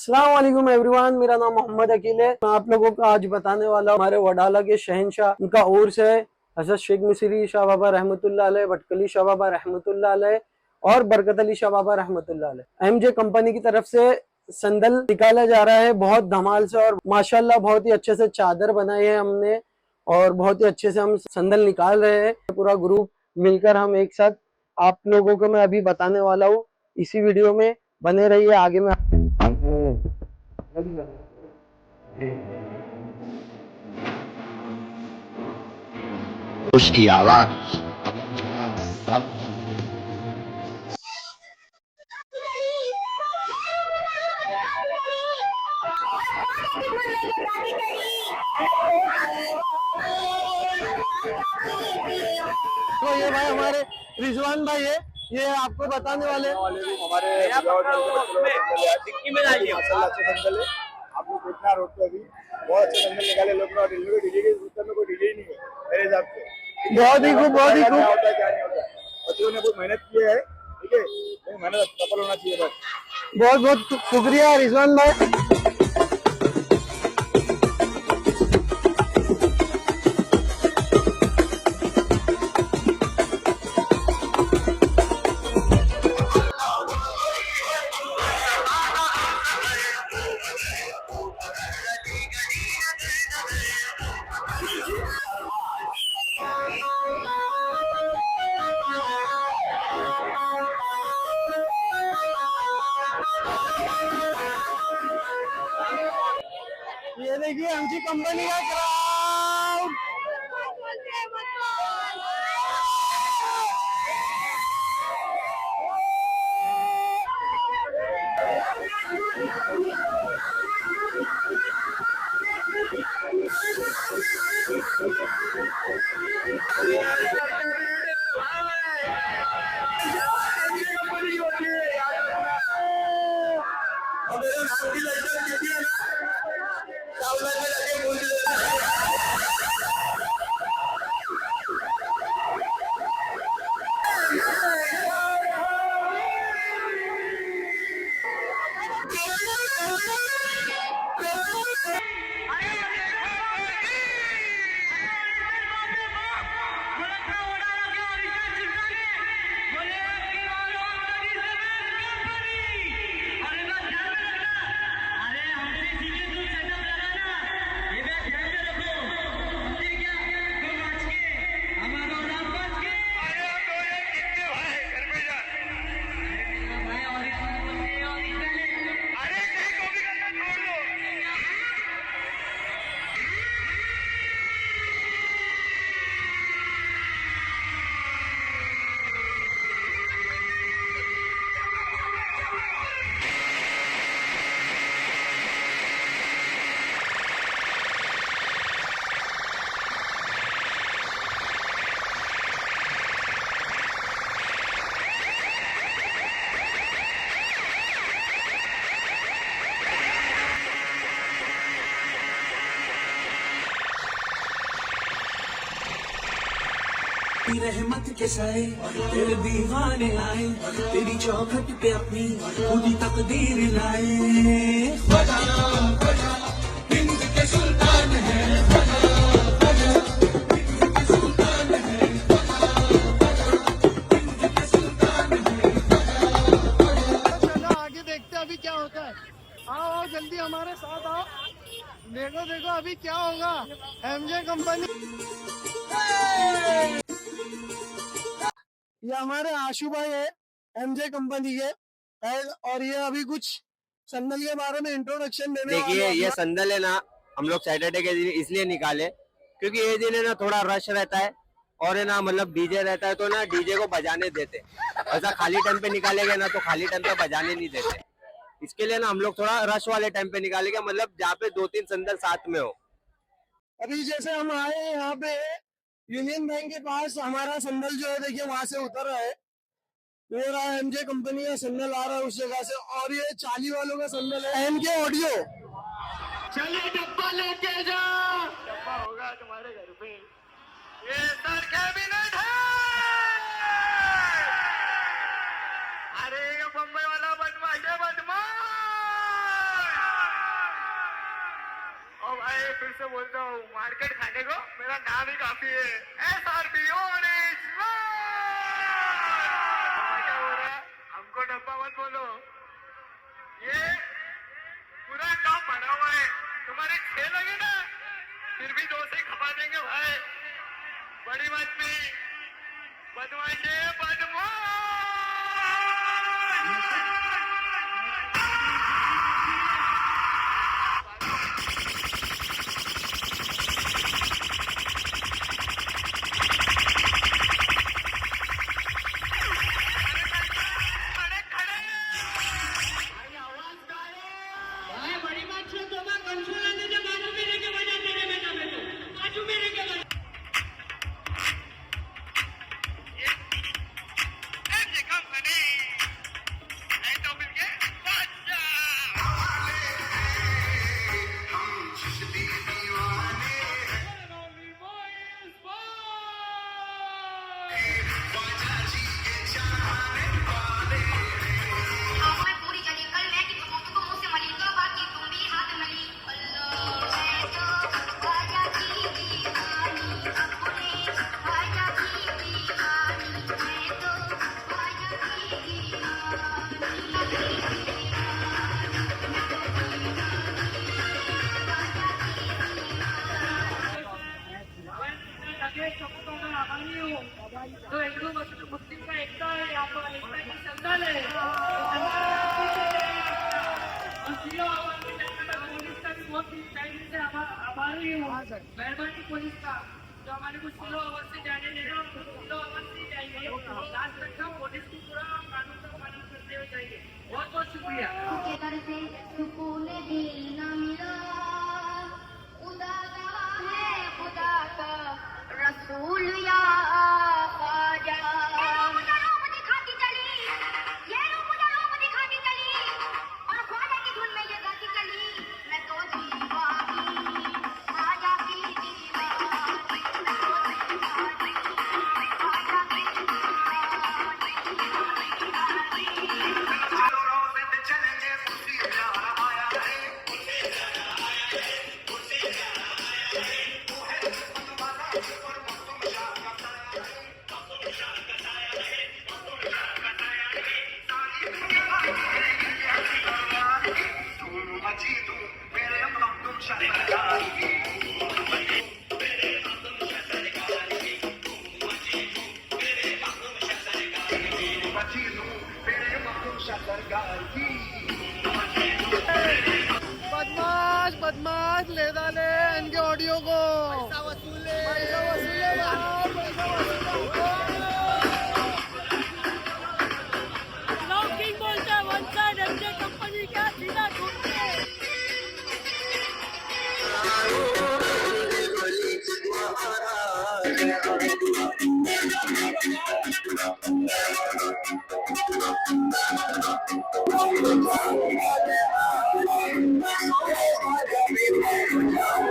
अस्सलाम वालेकुम एवरीवन, मेरा नाम मोहम्मद अकील है। मैं आप लोगों को आज बताने वाला हूँ हमारे वडाला के शहंशाह, उनका उर्स है। हज़रत शेख मिस्री शाह बाबा रहमतुल्लाह अलैह, भटकली शाह बाबा रहमतुल्लाह अलैह और बरकत अली शाह बाबा रहमतुल्लाह अलैह। एमजे कंपनी की तरफ से संदल निकाला जा रहा है बहुत धमाल से, और माशाल्लाह बहुत ही अच्छे से चादर बनाई है हमने और बहुत ही अच्छे से हम संदल निकाल रहे हैं। पूरा ग्रुप मिलकर हम एक साथ आप लोगों को मैं अभी बताने वाला हूँ। इसी वीडियो में बने रहिए। आगे में उसकी आवाज तो ये भाई हमारे रिजवान भाई है, ये आपको बताने वाले हमारे डिक्की में डालिए। माशाल्लाह अच्छे संगल है। आप लोग देखना रोड पे अभी बहुत अच्छे संगल निकाले लोग ना। डीजे के उत्तर में कोई डीजे ही नहीं है मेरे हिसाब से। बहुत ही खूब, बहुत ही क्या खूब। होता है क्या नहीं होता है। बच्चों ने बहुत मेहनत की है, ठीक है, लेकिन मेहनत सफल होना चाहिए बस। बहुत बहुत शुक्रिया रिजवान भाई। ये देखिए एमजी कंपनी का क्राउड। रहमत के साए तेरे दीवाने आए, तेरी चौखट पे अपनी खुद ही तकदीर लाए। ख्वाजा ख्वाजा हिंद के सुल्तान है, ख्वाजा ख्वाजा हिंद के सुल्तान है, हिंद के सुल्तान है। चलो आगे देखते हैं अभी क्या होता है। आओ आओ जल्दी हमारे साथ आओ। देखो देखो अभी क्या होगा। एमजे कंपनी, ये हमारे आशु भाई है एमजे कंपनी के, और ये अभी कुछ संदल के बारे में इंट्रोडक्शन देने वाले देखिए हैं। ये संदल है ना, हम लोग सैटरडे के दिन इसलिए निकाले क्योंकि ये दिन है ना थोड़ा रश रहता है और है ना मतलब डीजे रहता है, तो ना डीजे को बजाने देते। ऐसा खाली टाइम पे निकालेंगे ना तो खाली टाइम पे बजाने नहीं देते। इसके लिए ना हम लोग थोड़ा रश वाले टाइम पे निकालेंगे, मतलब जहाँ पे 2-3 संदल साथ में हो। अभी जैसे हम आए हैं यहाँ पे यूनियन बैंक के पास, हमारा संदल जो है देखिए वहां से उतर रहा है। ये रहा एमजे कंपनी का संदल आ रहा है उस जगह से, और ये 40 वालों का संदल है एनके ऑडियो। चलिए डब्बा लेके जा, डब्बा होगा तुम्हारे घर पे। ये सर कैबिनेट है। अरे ये बम्बई वाला बदमाश है, बदमाश। फिर से बोलता हूँ, मार्केट खाने को मेरा नाम ही काफी है, SRB ऑरेंज। क्या हो रहा है? हमको डब्बा मत बोलो, ये पूरा टॉप भरा हुआ है। तुम्हारे 6 लगे ना, फिर भी 2 से खपा देंगे भाई। बड़ी बात नहीं, बदमाश है बदमाश। तो हिंदू मुस्लिम का एकता है, यहाँ पर एकता की संदल है। पुलिस का भी बहुत टाइम से हमारी मेहरबानी पुलिस का, जो हमारे को स्लो आवाज से जाने दे रहा, स्लो आवाज से जाएंगे। लास्ट तक का पुलिस को पूरा कानून का पालन करते हुए जाएंगे। बहुत बहुत शुक्रिया। सुकून दिल न मिला, उदासा है खुदा का रसूल या ख्वाजा। ये मुझे रूप दिखाती चली, ये मुझे रूप दिखाती चली, और ख्वाजा की धुन में ये गाती चली, मैं तो दीवानी ख्वाजा की दीवानी, मैं तो दीवानी ख्वाजा की बदमाश बदमाश ले डाले इनके ऑडियो को, पैसा वसूले लॉकिंग बोलते हैं, वन साइड एमजे कंपनी का सीधा ढूंढते हैं। Oh,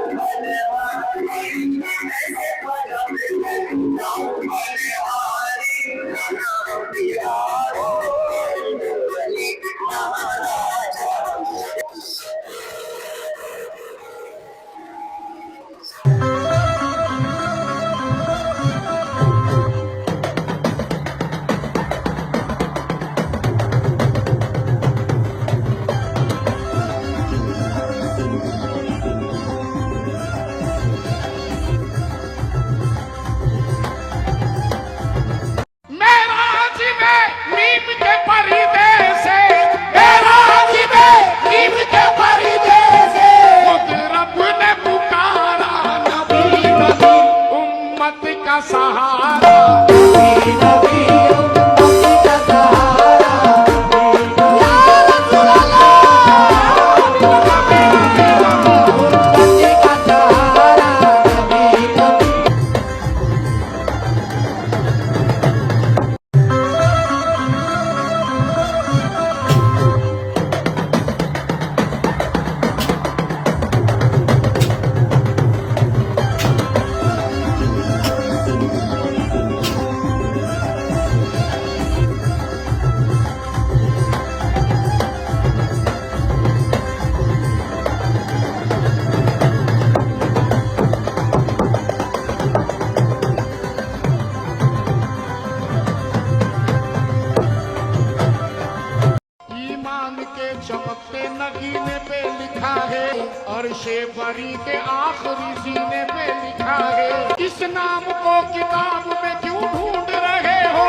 सीने पे लिखा है, अर्शे बरी के आखिरी सीने पे लिखा है। इस नाम को किताब में क्यों ढूंढ रहे हो,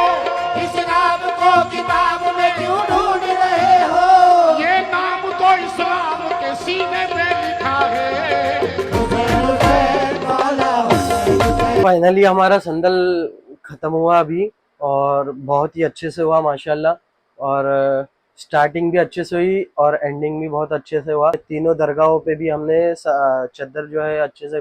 इस नाम को किताब में क्यों ढूंढ रहे हो, ये नाम तो इस्लाम के सीने पे लिखा है। फाइनली हमारा संदल ख़त्म हुआ अभी, और बहुत ही अच्छे से हुआ माशाल्लाह। और स्टार्टिंग भी अच्छे से हुई और एंडिंग भी बहुत अच्छे से हुआ। तीनों दरगाहों पे भी हमने चद्दर जो है अच्छे से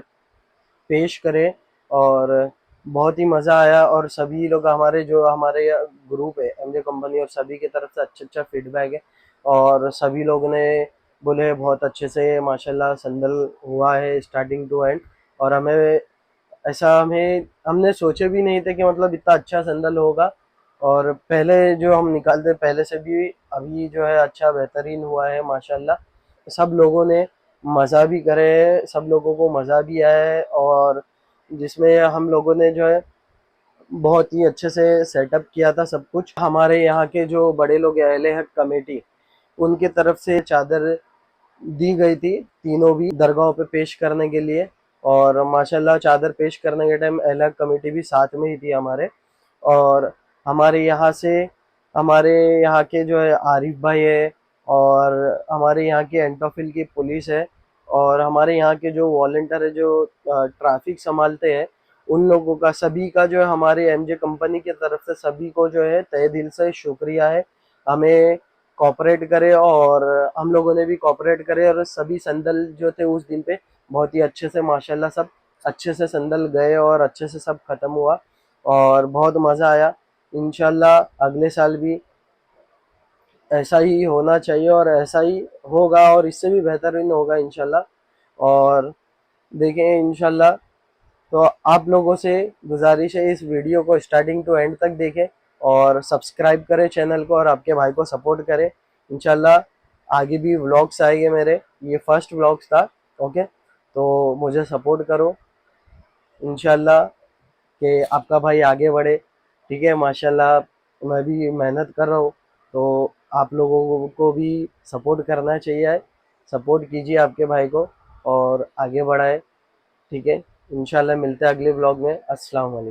पेश करे और बहुत ही मज़ा आया। और सभी लोग हमारे जो हमारे ग्रुप है एमजे कंपनी, और सभी की तरफ से अच्छा फीडबैक है, और सभी लोग ने बोले बहुत अच्छे से माशाल्लाह संदल हुआ है स्टार्टिंग टू एंड। और हमने सोचे भी नहीं थे कि मतलब इतना अच्छा संदल होगा। और पहले जो हम निकालते पहले से भी अभी जो है अच्छा बेहतरीन हुआ है माशाल्लाह। सब लोगों ने मज़ा भी करे, सब लोगों को मज़ा भी आया है, और जिसमें हम लोगों ने जो है बहुत ही अच्छे से सेटअप किया था सब कुछ। हमारे यहाँ के जो बड़े लोग हैं अहले हक कमेटी, उनकी तरफ से चादर दी गई थी तीनों भी दरगाहों पे पेश करने के लिए। और माशाल्लाह चादर पेश करने के टाइम अहले हक कमेटी भी साथ में ही थी हमारे। और हमारे यहाँ से हमारे यहाँ के जो है आरिफ भाई है, और हमारे यहाँ की एंटोफिल की पुलिस है, और हमारे यहाँ के जो वॉलंटियर है जो ट्रैफिक संभालते हैं, उन लोगों का सभी का जो है हमारे एमजे कंपनी की तरफ से सभी को जो है तहे दिल से शुक्रिया है। हमें कोऑपरेट करे और हम लोगों ने भी कोऑपरेट करे, और सभी संदल जो थे उस दिन पे बहुत ही अच्छे से माशाल्लाह सब अच्छे से संदल गए और अच्छे से सब ख़त्म हुआ और बहुत मज़ा आया। इंशाल्लाह अगले साल भी ऐसा ही होना चाहिए और ऐसा ही होगा और इससे भी बेहतरीन होगा इंशाल्लाह। और देखें इंशाल्लाह। तो आप लोगों से गुजारिश है इस वीडियो को स्टार्टिंग टू एंड तक देखें और सब्सक्राइब करें चैनल को और आपके भाई को सपोर्ट करें। इंशाल्लाह आगे भी व्लॉग्स आएंगे मेरे, ये फर्स्ट व्लॉग्स था। ओके, तो मुझे सपोर्ट करो इंशाल्लाह कि आपका भाई आगे बढ़े। ठीक है, माशाल्लाह मैं भी मेहनत कर रहा हूँ, तो आप लोगों को भी सपोर्ट करना चाहिए। सपोर्ट कीजिए आपके भाई को और आगे बढ़ाए। ठीक है, इंशाल्लाह मिलते हैं अगले व्लॉग में। अस्सलाम वालेकुम।